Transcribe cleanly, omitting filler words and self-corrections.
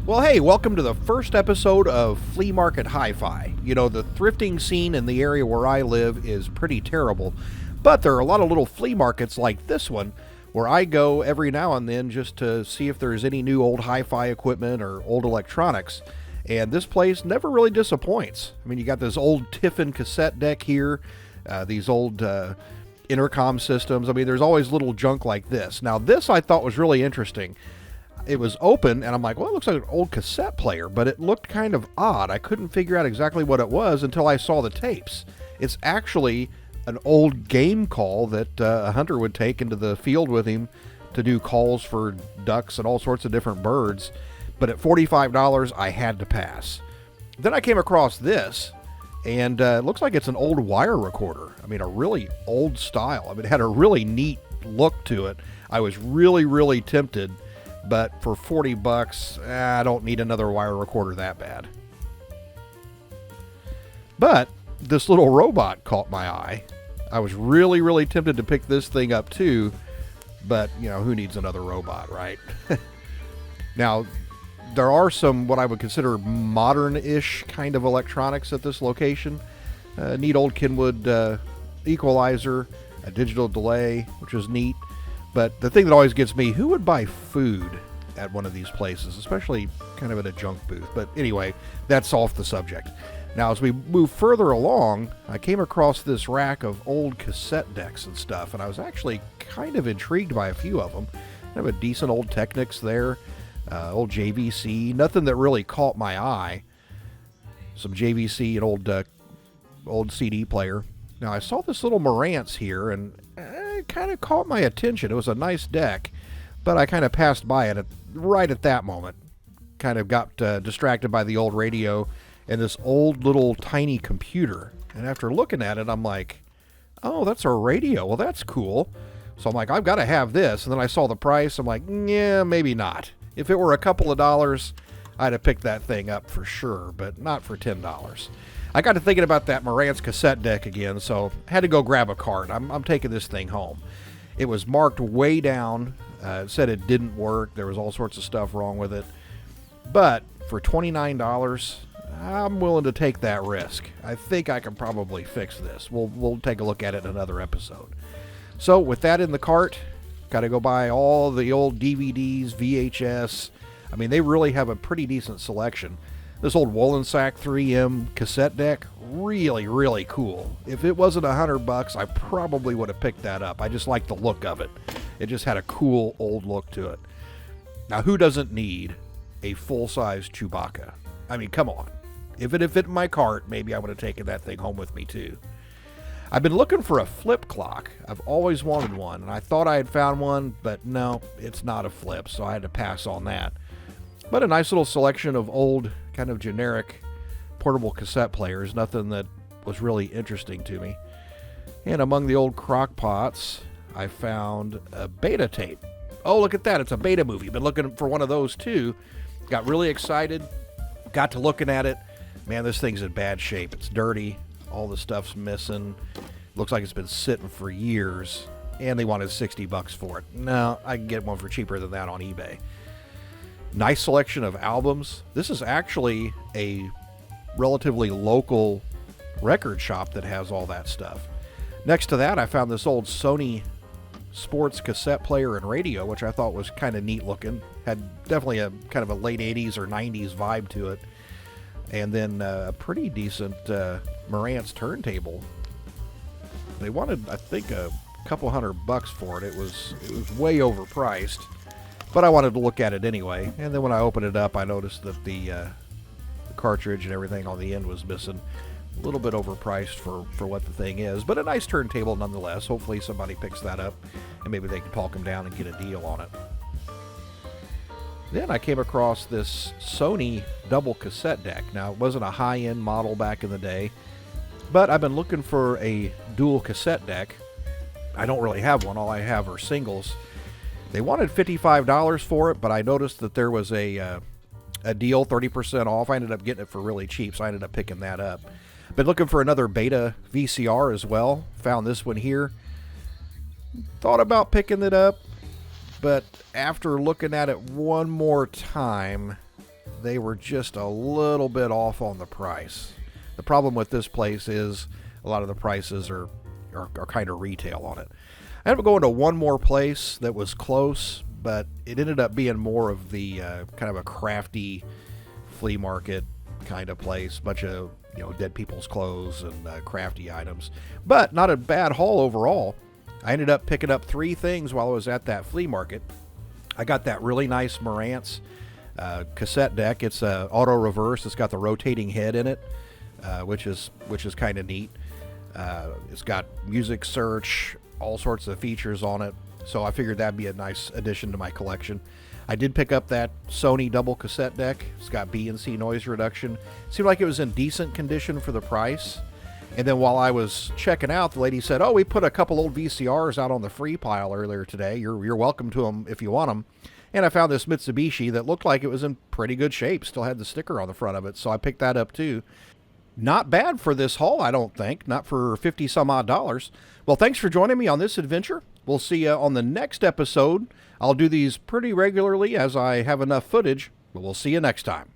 Well, hey, welcome to the first episode of Flea Market HiFi. You know, the thrifting scene in the area where I live is pretty terrible, but there are a lot of little flea markets like this one where I go every now and then just to see if there's any new old hi-fi equipment or old electronics. And this place never really disappoints. I mean, you got this old Tiffin cassette deck here, these old intercom systems. I mean, there's always little junk like this. Now, this I thought was really interesting. It was open, and I'm like, well, it looks like an old cassette player, but it looked kind of odd. I couldn't figure out exactly what it was until I saw the tapes. It's actually an old game call that a hunter would take into the field with him to do calls for ducks and all sorts of different birds. But at $45, I had to pass. Then I came across this, and it looks like it's an old wire recorder. I mean, a really old style. I mean, it had a really neat look to it. I was really tempted. But for $40, I don't need another wire recorder that bad. But this little robot caught my eye. I was really tempted to pick this thing up too, but you know, who needs another robot, right? Now, there are some what I would consider modern-ish kind of electronics at this location. Neat old Kenwood equalizer, a digital delay, which is neat. But the thing that always gets me, who would buy food at one of these places, especially kind of at a junk booth? But anyway, that's off the subject. Now, as we move further along, I came across this rack of old cassette decks and stuff, and I was actually kind of intrigued by a few of them. I have a decent old Technics there, old JVC, nothing that really caught my eye. Some JVC, an old CD player. Now, I saw this little Marantz here, and it kind of caught my attention. It was a nice deck, but I kind of passed by it right at that moment. Kind of got distracted by the old radio and this old little tiny computer. And after looking at it, I'm like, oh, that's a radio. Well, that's cool. So I'm like, I've got to have this. And then I saw the price. I'm like, yeah, maybe not. If it were a couple of dollars, I'd have picked that thing up for sure, but not for $10. I got to thinking about that Marantz cassette deck again, so I had to go grab a cart. I'm taking this thing home. It was marked way down. It said it didn't work. There was all sorts of stuff wrong with it. But for $29, I'm willing to take that risk. I think I can probably fix this. We'll take a look at it in another episode. So with that in the cart, got to go buy all the old DVDs, VHS. I mean, they really have a pretty decent selection. This old Wollensack 3M cassette deck, really cool. If it wasn't $100, I probably would have picked that up. I just like the look of it. It just had a cool old look to it. Now, who doesn't need a full-size Chewbacca? I mean, come on. If it had fit in my cart, maybe I would have taken that thing home with me too. I've been looking for a flip clock. I've always wanted one, and I thought I had found one, but no, it's not a flip, so I had to pass on that. But a nice little selection of old, kind of generic portable cassette players, nothing that was really interesting to me. And among the old crock pots, I found a beta tape. Oh, look at that, it's a beta movie. Been looking for one of those too. Got really excited, got to looking at it. Man, this thing's in bad shape. It's dirty, all the stuff's missing. Looks like it's been sitting for years, and they wanted $60 for it. No, I can get one for cheaper than that on eBay. Nice selection of albums. This is actually a relatively local record shop that has all that stuff. Next to that, I found this old Sony sports cassette player and radio, which I thought was kind of neat looking. Had definitely a kind of a late 80s or 90s vibe to it. And then a pretty decent Marantz turntable. They wanted, I think, a couple $100 for it. It was way overpriced. But I wanted to look at it anyway, and then when I opened it up, I noticed that the cartridge and everything on the end was missing. A little bit overpriced for what the thing is, but a nice turntable nonetheless. Hopefully somebody picks that up, and maybe they can talk them down and get a deal on it. Then I came across this Sony double cassette deck. Now, it wasn't a high-end model back in the day, but I've been looking for a dual cassette deck. I don't really have one. All I have are singles. They wanted $55 for it, but I noticed that there was a deal, 30% off. I ended up getting it for really cheap, so I ended up picking that up. Been looking for another beta VCR as well. Found this one here. Thought about picking it up, but after looking at it one more time, they were just a little bit off on the price. The problem with this place is a lot of the prices are kind of retail on it. I ended up going to one more place that was close, but it ended up being more of the kind of a crafty flea market kind of place. Bunch of dead people's clothes and crafty items, but not a bad haul overall. I ended up picking up 3 things while I was at that flea market. I got that really nice Marantz cassette deck. It's auto reverse. It's got the rotating head in it, which is kind of neat. It's got music search, all sorts of features on it. So I figured that'd be a nice addition to my collection. I did pick up that Sony double cassette deck. It's got B and C noise reduction. Seemed like it was in decent condition for the price. And then while I was checking out, the lady said, "Oh, we put a couple old VCRs out on the free pile earlier today. You're welcome to them if you want them." And I found this Mitsubishi that looked like it was in pretty good shape. Still had the sticker on the front of it, so I picked that up too. Not bad for this haul, I don't think. Not for 50 some odd dollars. Well, thanks for joining me on this adventure. We'll see you on the next episode. I'll do these pretty regularly as I have enough footage, but we'll see you next time.